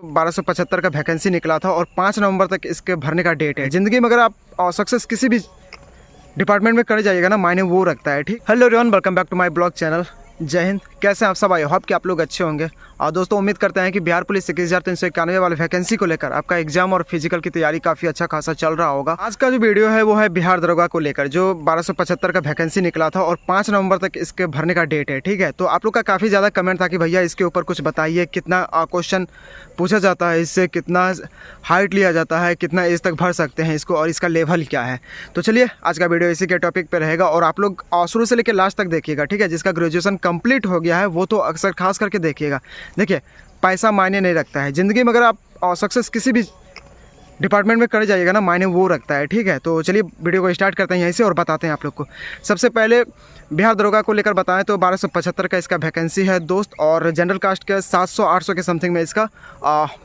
1275 का वैकेंसी निकला था और 5 नवंबर तक इसके भरने का डेट है। ज़िंदगी में अगर आप सक्सेस किसी भी डिपार्टमेंट में कर जाइएगा ना, मायने वो रखता है। ठीक, hello everyone, welcome back to my blog channel. Jai Hind. कैसे हैं आप सब? आई होप कि आप लोग अच्छे होंगे। और दोस्तों, उम्मीद करते हैं कि बिहार पुलिस 21,391 वाले वैकेंसी को लेकर आपका एग्जाम और फिजिकल की तैयारी काफ़ी अच्छा खासा चल रहा होगा। आज का जो वीडियो है वो है बिहार दरोगा को लेकर, जो 1275 का वैकेंसी निकला था और 5 नवंबर तक इसके भरने का डेट है। ठीक है, तो आप लोग का काफ़ी ज़्यादा कमेंट था कि भैया इसके ऊपर कुछ बताइए, कितना क्वेश्चन पूछा जाता है, इससे कितना हाइट लिया जाता है, कितना एज तक भर सकते हैं इसको, और इसका लेवल क्या है। तो चलिए आज का वीडियो इसी के टॉपिक पर रहेगा और आप लोग शुरू से लेकर लास्ट तक देखिएगा। ठीक है, जिसका ग्रेजुएशन कंप्लीट हो गया है वो तो अक्सर खास करके देखिएगा। देखिए, पैसा मायने नहीं रखता है ज़िंदगी में। अगर आप सक्सेस किसी भी डिपार्टमेंट में कर जाइएगा ना, मायने वो रखता है। ठीक है, तो चलिए वीडियो को स्टार्ट करते हैं यहीं से और बताते हैं आप लोग को। सबसे पहले बिहार दरोगा को लेकर बताएं तो 1275 का इसका वैकेंसी है दोस्त, और जनरल कास्ट के 700-800 के समथिंग में इसका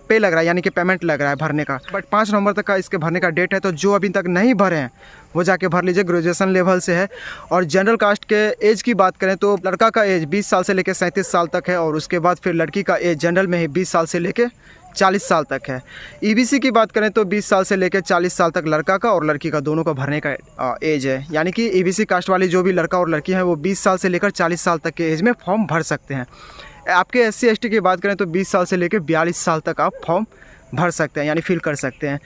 पे लग रहा है, यानी कि पेमेंट लग रहा है भरने का। बट 5 नवंबर तक का इसके भरने का डेट है, तो जो अभी तक नहीं भरे हैं वो जाके भर लीजिए, ग्रेजुएशन लेवल से है। और जनरल कास्ट के एज की बात करें तो लड़का का एज 20 साल से लेकर 37 साल तक है, और उसके बाद फिर लड़की का एज जनरल में ही 20 साल से लेकर 40 साल तक है। ईबीसी की बात करें तो 20 साल से लेकर 40 साल तक लड़का का और लड़की का दोनों का भरने का एज है, यानी कि ईबीसी कास्ट वाली जो भी लड़का और लड़की हैं वो 20 साल से लेकर 40 साल तक के एज में फॉर्म भर सकते हैं। आपके एससी एसटी की बात करें तो 20 साल से लेकर 42 साल तक आप फॉर्म भर सकते हैं, यानी फिल कर सकते हैं।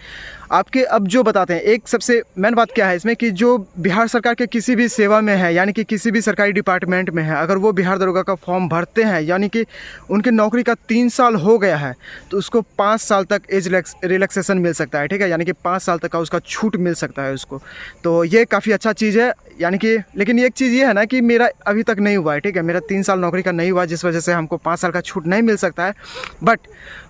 आपके अब जो बताते हैं, एक सबसे मेन बात क्या है इसमें कि जो बिहार सरकार के किसी भी सेवा में है, यानी कि किसी भी सरकारी डिपार्टमेंट में है, अगर वो बिहार दरोगा का फॉर्म भरते हैं, यानी कि उनकी नौकरी का 3 साल हो गया है, तो उसको 5 साल तक एज रिलैक्सेशन मिल सकता है। ठीक है, यानी कि 5 साल तक का उसका छूट मिल सकता है उसको। तो ये काफ़ी अच्छा चीज़ है, यानी कि लेकिन एक चीज़ ये है ना कि मेरा अभी तक नहीं हुआ है। ठीक है, मेरा 3 साल नौकरी का नहीं हुआ, जिस वजह से हमको 5 साल का छूट नहीं मिल सकता है। बट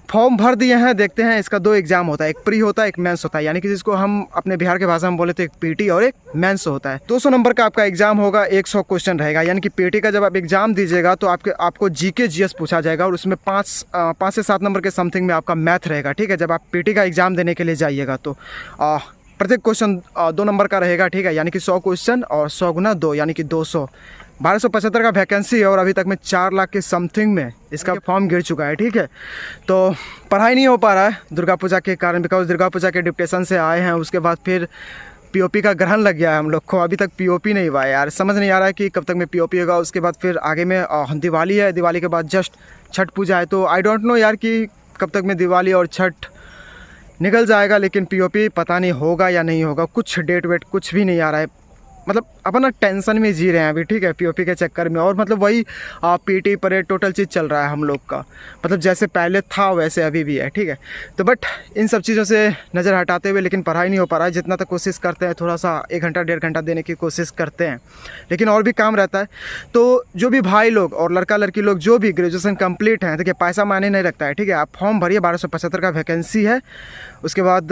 फॉर्म भर दिए हैं, देखते हैं। इसका 2 एग्ज़ाम होता है, एक प्री होता है, एक मेंस होता है, यानी कि जिसको हम अपने बिहार के भाषा में बोले तो एक पीटी और एक मेंस होता है। 200 नंबर का आपका एग्जाम होगा, 100 क्वेश्चन रहेगा। यानी कि पीटी का जब आप एग्जाम दीजिएगा तो आपको जीके जीएस पूछा जाएगा, और उसमें 5 से 7 नंबर के समथिंग में आपका मैथ रहेगा। ठीक है, जब आप पीटी का एग्ज़ाम देने के लिए जाइएगा तो प्रत्येक क्वेश्चन 2 नंबर का रहेगा। ठीक है, यानी कि 100 क्वेश्चन और 100 गुना 2 यानी कि 200। 1275 का वैकेंसी है और अभी तक में 4 लाख के समथिंग में इसका फॉर्म गिर चुका है। ठीक है, तो पढ़ाई नहीं हो पा रहा है दुर्गा पूजा के कारण, बिकॉज दुर्गा पूजा के डिप्टेशन से आए हैं। उसके बाद फिर पीओपी का ग्रहण लग गया है हम लोग को, अभी तक पीओपी नहीं हुआ है यार। समझ नहीं आ रहा है कि कब तक में पीओपी होगा। उसके बाद फिर आगे में दिवाली है, दिवाली के बाद जस्ट छठ पूजा है, तो आई डोंट नो यार कि कब तक में दिवाली और छठ निकल जाएगा। लेकिन पीओपी पता नहीं होगा या नहीं होगा, कुछ डेट वेट कुछ भी नहीं आ रहा है। मतलब अपन ना टेंशन में जी रहे हैं अभी। ठीक है, पीओपी के चक्कर में, और मतलब वही पीटी परेड टोटल चीज़ चल रहा है हम लोग का। मतलब जैसे पहले था वैसे अभी भी है। ठीक है, तो बट इन सब चीज़ों से नज़र हटाते हुए लेकिन पढ़ाई नहीं हो पा रहा है। जितना तक कोशिश करते हैं, थोड़ा सा 1 घंटा 1.5 घंटा देने की कोशिश करते हैं, लेकिन और भी काम रहता है। तो जो भी भाई लोग और लड़का लड़की लोग जो भी ग्रेजुएशन कंप्लीट हैं, देखिए पैसा मायने नहीं रखता है। ठीक है, आप फॉर्म भरिए, 1275 का वैकेंसी है। उसके बाद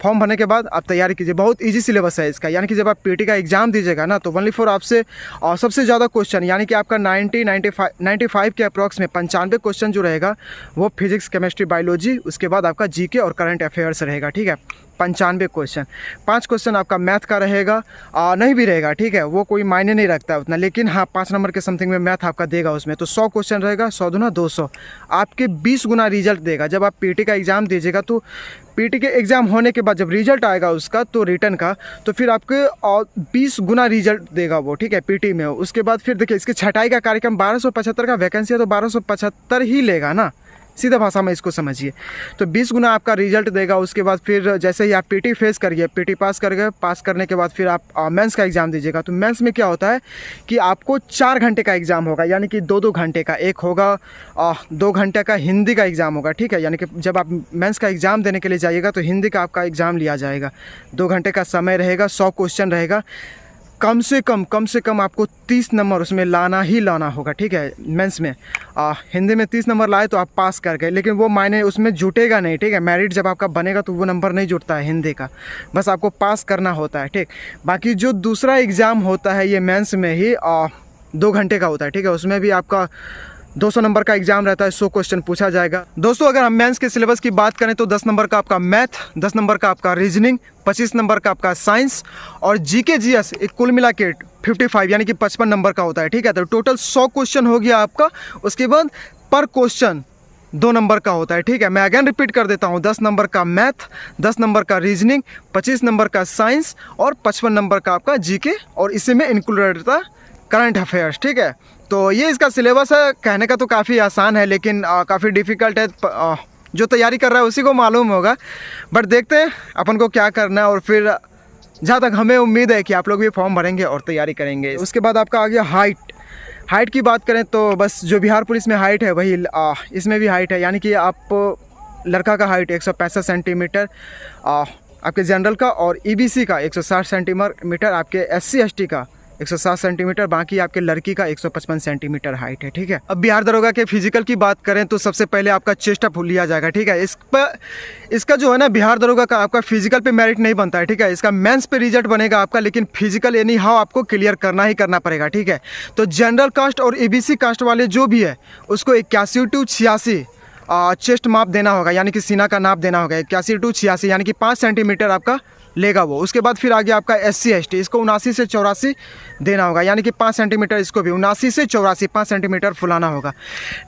फॉर्म भरने के बाद आप तैयारी कीजिए। बहुत ईजी सिलेबस है इसका, यानी कि जब आप पीटी का एग्ज़ाम दीजिएगा ना तो ओनली फॉर आपसे सबसे ज़्यादा क्वेश्चन, यानी कि आपका 95 के अप्रॉक्स में 95 क्वेश्चन जो रहेगा वो फिजिक्स, केमिस्ट्री, बायोलॉजी, उसके बाद आपका जीके और करंट अफेयर्स रहेगा। ठीक है, 95 क्वेश्चन। 5 क्वेश्चन आपका मैथ का रहेगा, नहीं भी रहेगा। ठीक है, वो कोई मायने नहीं रखता है उतना, लेकिन हाँ 5 नंबर के समथिंग में मैथ आपका देगा उसमें। तो 100 क्वेश्चन रहेगा, 100 दूना 200, आपके 20 गुना रिजल्ट देगा। जब आप पीटी का एग्ज़ाम दीजिएगा तो पीटी के एग्ज़ाम होने के बाद जब रिजल्ट आएगा उसका, तो रिटर्न का, तो फिर आपके 20 गुना रिजल्ट देगा वो। ठीक है, पीटी में। उसके बाद फिर देखिए इसकी छटाई का कार्यक्रम, 1275 का वैकेंसी है तो 1275 ही लेगा ना, सीधा भाषा में इसको समझिए। तो 20 गुना आपका रिजल्ट देगा। उसके बाद फिर जैसे ही आप पीटी फेस करिए, पीटी पास कर गए, पास करने के बाद फिर आप मेंस का एग्ज़ाम दीजिएगा। तो मेंस में क्या होता है कि आपको 4 घंटे का एग्ज़ाम होगा, यानी कि 2-2 घंटे का। एक होगा 2 घंटे का हिंदी का एग्ज़ाम होगा। ठीक है, यानी कि जब आप मेंस का एग्ज़ाम देने के लिए जाइएगा तो हिंदी का आपका एग्ज़ाम लिया जाएगा। 2 घंटे का समय रहेगा, 100 क्वेश्चन रहेगा। कम से कम आपको 30 नंबर उसमें लाना ही लाना होगा। ठीक है, मेंस में हिंदी में 30 नंबर लाए तो आप पास कर गए, लेकिन वो मायने उसमें जुटेगा नहीं। ठीक है, मेरिट जब आपका बनेगा तो वो नंबर नहीं जुटता है हिंदी का, बस आपको पास करना होता है। ठीक, बाकी जो दूसरा एग्ज़ाम होता है ये मेंस में ही 2 घंटे का होता है। ठीक है, उसमें भी आपका 200 नंबर का एग्जाम रहता है, 100 क्वेश्चन पूछा जाएगा। दोस्तों, अगर हम मेंस के सिलेबस की बात करें तो 10 नंबर का आपका मैथ, 10 नंबर का आपका रीजनिंग, 25 नंबर का आपका साइंस और जीके जीएस एक कुल मिला के 55 यानी कि 55 नंबर का होता है। ठीक है, तो टोटल 100 क्वेश्चन हो गया आपका। उसके बाद पर क्वेश्चन 2 नंबर का होता है, ठीक है। मैं अगेन रिपीट कर देता हूँ, 10 नंबर का मैथ, 10 नंबर का रीजनिंग, 25 नंबर का साइंस और 55 नंबर का आपका जीके, और इसी में इंक्लूडेड रहता है करंट अफेयर्स, ठीक है। तो ये इसका सिलेबस है। कहने का तो काफ़ी आसान है लेकिन काफ़ी डिफ़िकल्ट है। जो तैयारी कर रहा है उसी को मालूम होगा, बट देखते हैं अपन को क्या करना है। और फिर जहाँ तक हमें उम्मीद है कि आप लोग भी फॉर्म भरेंगे और तैयारी करेंगे। उसके बाद आपका आ गया हाइट की बात करें तो बस जो बिहार पुलिस में हाइट है वही इसमें भी हाइट है, यानी कि आप लड़का का हाइट 165 सेंटीमीटर आपके जनरल का, और ईबीसी का 160 सेंटीमीटर, आपके SC ST का 160 सेंटीमीटर, बाकी आपके लड़की का 155 सेंटीमीटर हाइट है, ठीक है। अब बिहार दरोगा के फिजिकल की बात करें तो सबसे पहले आपका चेस्ट अप लिया जाएगा, ठीक है। इसका जो है ना बिहार दरोगा का आपका फिजिकल पे मेरिट नहीं बनता है, ठीक है। इसका मेंस पे रिजल्ट बनेगा आपका, लेकिन फिजिकल एनी हाउ आपको क्लियर करना ही करना पड़ेगा, ठीक है। तो जनरल कास्ट और EBC कास्ट वाले जो भी है उसको 81 to 86 चेस्ट माप देना होगा, यानी कि सीना का नाप देना होगा 81 to 86, यानी कि 5 सेंटीमीटर आपका लेगा वो। उसके बाद फिर आ गया आपका SC ST, इसको 79 से 84 देना होगा, यानी कि 5 सेंटीमीटर, इसको भी 79 से 84 5 सेंटीमीटर फुलाना होगा।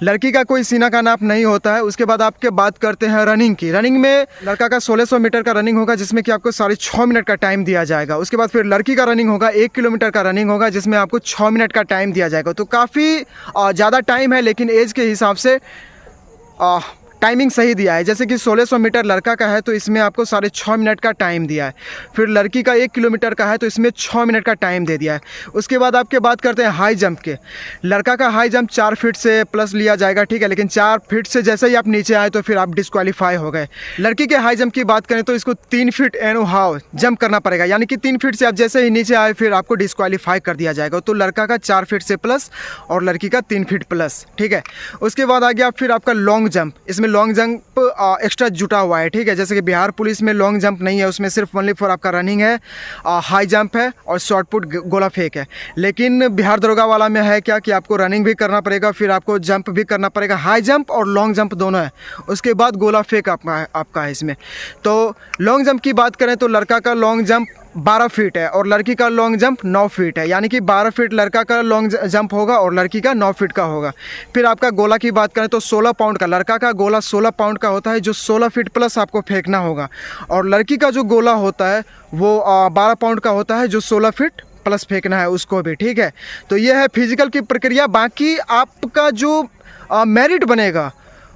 लड़की का कोई सीना का नाप नहीं होता है। उसके बाद आपके बात करते हैं रनिंग की। रनिंग में लड़का का 1600 मीटर का रनिंग होगा, जिसमें कि आपको 6.5 मिनट का टाइम दिया जाएगा। उसके बाद फिर लड़की का रनिंग होगा 1 किलोमीटर का रनिंग होगा, जिसमें आपको 6 मिनट का टाइम दिया जाएगा। तो काफ़ी ज़्यादा टाइम है, लेकिन एज के हिसाब से टाइमिंग सही दिया है। जैसे कि 1600 मीटर लड़का का है तो इसमें आपको 6.5 मिनट का टाइम दिया है। फिर लड़की का 1 किलोमीटर का है तो इसमें 6 मिनट का टाइम दे दिया है। उसके बाद आपके बात करते हैं हाई जंप के। लड़का का हाई जंप 4 फीट से प्लस लिया जाएगा, ठीक है, लेकिन 4 फीट से जैसे ही आप नीचे आए तो फिर आप डिस्क्वालीफाई हो गए। लड़की के हाई जंप की बात करें तो इसको 3 फीट एनो हाउ जंप करना पड़ेगा, यानी कि 3 फीट से आप जैसे ही नीचे आए फिर आपको डिस्क्वालीफाई कर दिया जाएगा। तो लड़का का 4 फीट से प्लस और लड़की का 3 फीट प्लस, ठीक है। उसके बाद आ गया फिर आपका लॉन्ग जंप। इसमें लॉन्ग जंप एक्स्ट्रा जुटा हुआ है, ठीक है। जैसे कि बिहार पुलिस में लॉन्ग जंप नहीं है, उसमें सिर्फ ओनली फॉर आपका रनिंग है, हाई जंप है और शॉर्ट पुट गोला फेंक है। लेकिन बिहार दरोगा वाला में है क्या कि आपको रनिंग भी करना पड़ेगा, फिर आपको जंप भी करना पड़ेगा, हाई जंप और लॉन्ग जंप दोनों है। उसके बाद गोला फेंक आपका है इसमें। तो लॉन्ग जंप की बात करें तो लड़का का लॉन्ग जंप 12 फीट है और लड़की का लॉन्ग जंप 9 फीट है, यानी कि 12 फीट लड़का का लॉन्ग जंप होगा और लड़की का 9 फीट का होगा। फिर आपका गोला की बात करें तो 16 पाउंड का, लड़का का गोला 16 पाउंड का होता है, जो 16 फीट प्लस आपको फेंकना होगा, और लड़की का जो गोला होता है वो 12 पाउंड का होता है, जो 16 फीट प्लस फेंकना है उसको भी, ठीक है। तो ये है फिजिकल की प्रक्रिया। बाकी आपका जो मेरिट बनेगा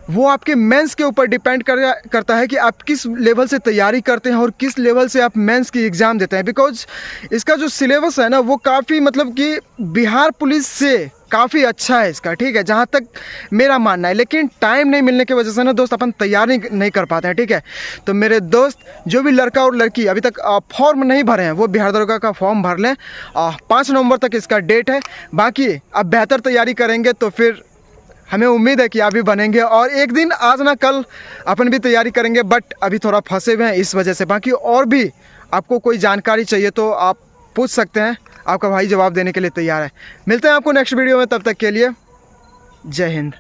वो आपके मेंस के ऊपर डिपेंड करता है कि आप किस लेवल से तैयारी करते हैं और किस लेवल से आप मेंस की एग्ज़ाम देते हैं। बिकॉज इसका जो सिलेबस है ना वो काफ़ी मतलब कि बिहार पुलिस से काफ़ी अच्छा है इसका, ठीक है, जहाँ तक मेरा मानना है। लेकिन टाइम नहीं मिलने की वजह से ना दोस्त अपन तैयारी नहीं कर पाते हैं, ठीक है। तो मेरे दोस्त जो भी लड़का और लड़की अभी तक फॉर्म नहीं भरे हैं वो बिहार दरोगा का फॉर्म भर लें। 5 नवंबर तक इसका डेट है। बाकी अब बेहतर तैयारी करेंगे तो फिर हमें उम्मीद है कि आप भी बनेंगे, और एक दिन आज ना कल अपन भी तैयारी करेंगे। बट अभी थोड़ा फंसे हुए हैं इस वजह से। बाकी और भी आपको कोई जानकारी चाहिए तो आप पूछ सकते हैं, आपका भाई जवाब देने के लिए तैयार है। मिलते हैं आपको नेक्स्ट वीडियो में, तब तक के लिए जय हिंद।